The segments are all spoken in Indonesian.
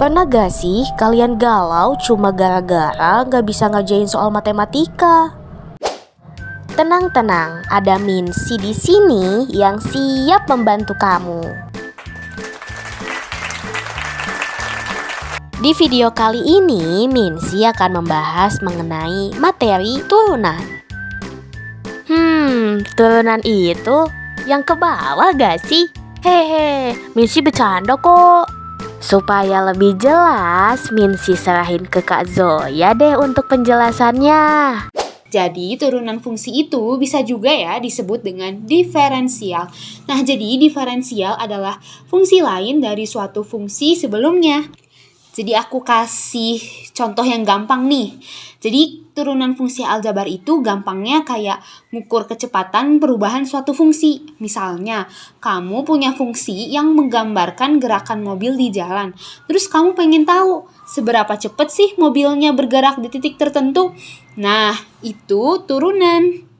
Pernah gak sih kalian galau cuma gara-gara gak bisa ngerjain soal matematika? Tenang-tenang, ada Minsi di sini yang siap membantu kamu. Di video kali ini, Minsi akan membahas mengenai materi turunan. Turunan itu yang ke bawah gak sih? Hehe, Minsi bercanda kok. Supaya lebih jelas, Minsi serahin ke Kak Zoya deh untuk penjelasannya. Jadi turunan fungsi itu bisa juga ya disebut dengan diferensial. Nah, jadi diferensial adalah fungsi lain dari suatu fungsi sebelumnya. Jadi aku kasih contoh yang gampang nih. Jadi turunan fungsi aljabar itu gampangnya kayak ngukur kecepatan perubahan suatu fungsi. Misalnya, kamu punya fungsi yang menggambarkan gerakan mobil di jalan. Terus kamu pengen tahu seberapa cepat sih mobilnya bergerak di titik tertentu. Nah, itu turunan.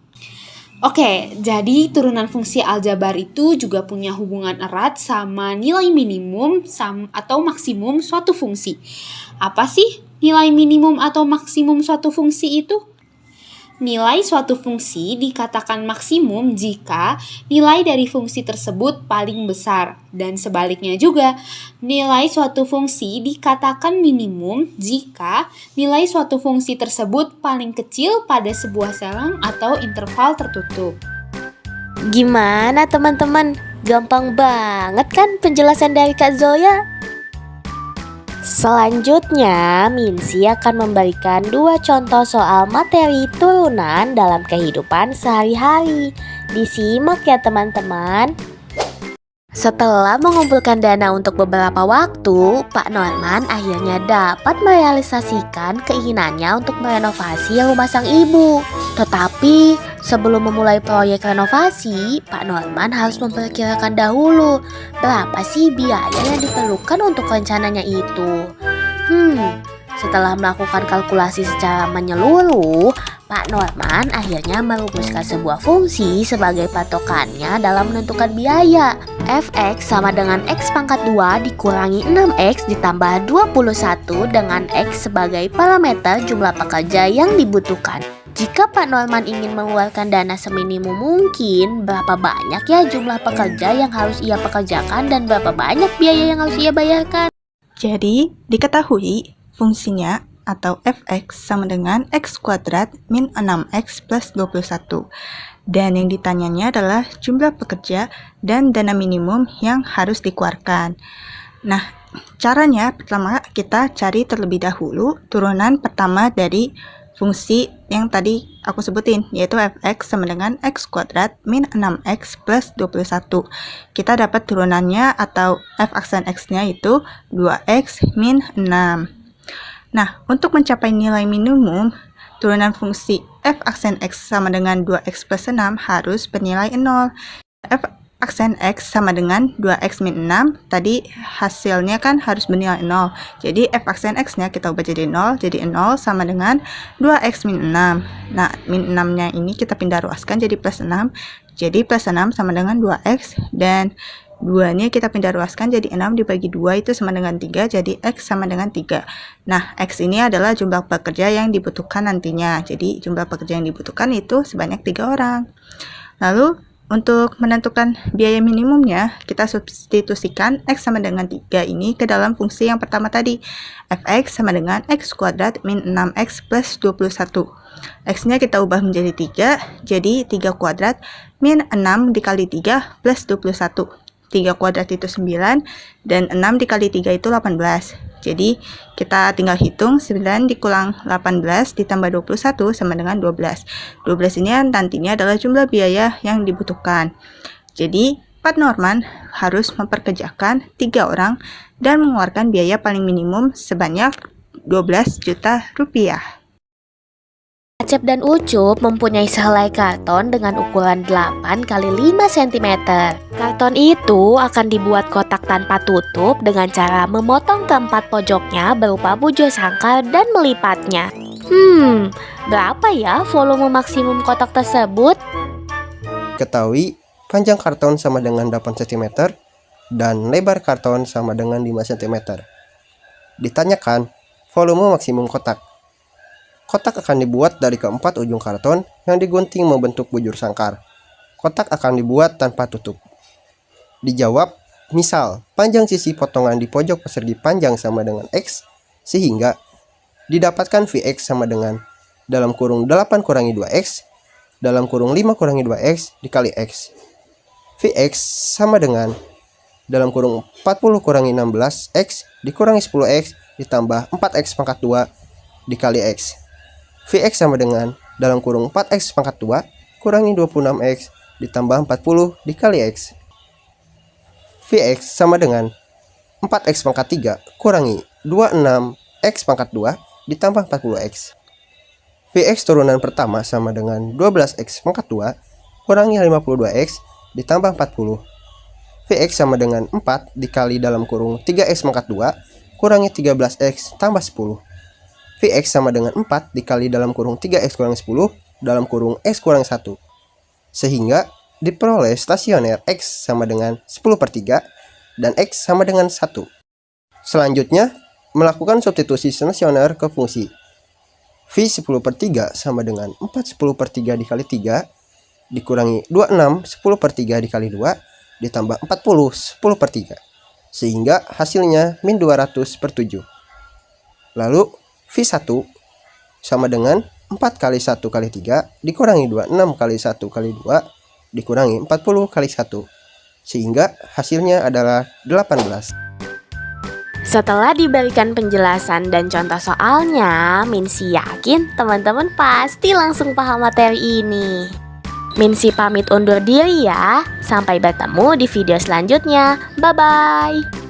Oke, jadi turunan fungsi aljabar itu juga punya hubungan erat sama nilai minimum atau maksimum suatu fungsi. Apa sih nilai minimum atau maksimum suatu fungsi itu? Nilai suatu fungsi dikatakan maksimum jika nilai dari fungsi tersebut paling besar. Dan sebaliknya juga, nilai suatu fungsi dikatakan minimum jika nilai suatu fungsi tersebut paling kecil pada sebuah selang atau interval tertutup. Gimana teman-teman? Gampang banget kan penjelasan dari Kak Zoya? Selanjutnya, Minsi akan memberikan 2 contoh soal materi turunan dalam kehidupan sehari-hari. Disimak ya teman-teman. Setelah mengumpulkan dana untuk beberapa waktu, Pak Norman akhirnya dapat merealisasikan keinginannya untuk merenovasi rumah sang ibu. Tetapi, sebelum memulai proyek renovasi, Pak Norman harus memperkirakan dahulu berapa sih biaya yang diperlukan untuk rencananya itu. Setelah melakukan kalkulasi secara menyeluruh, Pak Norman akhirnya merumuskan sebuah fungsi sebagai patokannya dalam menentukan biaya. Fx sama dengan X pangkat 2 dikurangi 6X ditambah 21 dengan X sebagai parameter jumlah pekerja yang dibutuhkan. Jika Pak Norman ingin mengeluarkan dana seminimum mungkin, berapa banyak ya jumlah pekerja yang harus ia pekerjakan dan berapa banyak biaya yang harus ia bayarkan? Jadi, diketahui fungsinya atau fx sama dengan x kuadrat min 6x plus 21. Dan yang ditanyanya adalah jumlah pekerja dan dana minimum yang harus dikeluarkan. Nah, caranya pertama kita cari terlebih dahulu turunan pertama dari fungsi yang tadi aku sebutin, yaitu fx sama dengan x kuadrat min 6x plus 21. Kita dapat turunannya atau f aksen x-nya itu 2x min 6. Nah, untuk mencapai nilai minimum, turunan fungsi f aksen x sama dengan 2x plus 6 harus bernilai 0. F aksen x sama dengan 2x min 6, tadi hasilnya kan harus bernilai 0. Jadi f aksen x-nya kita ubah jadi 0 sama dengan 2x min 6. Nah, min 6-nya ini kita pindah ruaskan jadi plus 6. Jadi plus 6 sama dengan 2x, dan 2-nya kita pindah ruaskan jadi 6 dibagi 2 itu sama dengan 3, jadi X sama dengan 3. Nah, X ini adalah jumlah pekerja yang dibutuhkan nantinya. Jadi, jumlah pekerja yang dibutuhkan itu sebanyak 3 orang. Lalu, untuk menentukan biaya minimumnya, kita substitusikan X sama dengan 3 ini ke dalam fungsi yang pertama tadi. Fx sama dengan X kuadrat min 6X plus 21. X-nya kita ubah menjadi 3, jadi 3 kuadrat min 6 dikali 3 plus 21. 3 kuadrat itu 9, dan 6 dikali 3 itu 18. Jadi, kita tinggal hitung 9 dikulang 18 ditambah 21 sama dengan 12. 12 ini nantinya adalah jumlah biaya yang dibutuhkan. Jadi, Pak Norman harus memperkerjakan 3 orang dan mengeluarkan biaya paling minimum sebanyak 12 juta rupiah. Acep dan Ucup mempunyai sehelai karton dengan ukuran 8 x 5 cm. Karton itu akan dibuat kotak tanpa tutup dengan cara memotong keempat pojoknya berupa bujur sangkar dan melipatnya. Berapa ya volume maksimum kotak tersebut? Ketahui panjang karton sama dengan 8 cm dan lebar karton sama dengan 5 cm. Ditanyakan volume maksimum kotak. Kotak akan dibuat dari keempat ujung karton yang digunting membentuk bujur sangkar. Kotak akan dibuat tanpa tutup. Dijawab, misal panjang sisi potongan di pojok persegi panjang sama dengan X, sehingga didapatkan Vx sama dengan dalam kurung 8 kurangi 2X, dalam kurung 5 kurangi 2X dikali X. Vx sama dengan dalam kurung 40 kurangi 16X dikurangi 10X ditambah 4X pangkat 2 dikali X. Vx sama dengan dalam kurung 4X pangkat 2 kurangi 26X ditambah 40 dikali X. Vx sama dengan 4X pangkat 3 kurangi 26X pangkat 2 ditambah 40X. Vx turunan pertama sama dengan 12X pangkat 2 kurangi 52X ditambah 40. Vx sama dengan 4 dikali dalam kurung 3X pangkat 2 kurangi 13X tambah 10. Vx sama dengan 4 dikali dalam kurung 3X kurang 10 dalam kurung X kurang 1. Sehingga diperoleh stasioner X sama dengan 10/3 dan X sama dengan 1. Selanjutnya, melakukan substitusi stasioner ke fungsi. V 10/3 sama dengan 4 10/3 dikali 3 dikurangi 26 10/3 dikali 2 ditambah 40 10/3. Sehingga hasilnya min 200/7. Lalu V1 sama dengan 4 kali 1 kali 3 dikurangi 26 kali 1 kali 2 dikurangi 40 kali 1. Sehingga hasilnya adalah 18. Setelah diberikan penjelasan dan contoh soalnya, Minsi yakin teman-teman pasti langsung paham materi ini. Minsi pamit undur diri ya. Sampai bertemu di video selanjutnya. Bye-bye.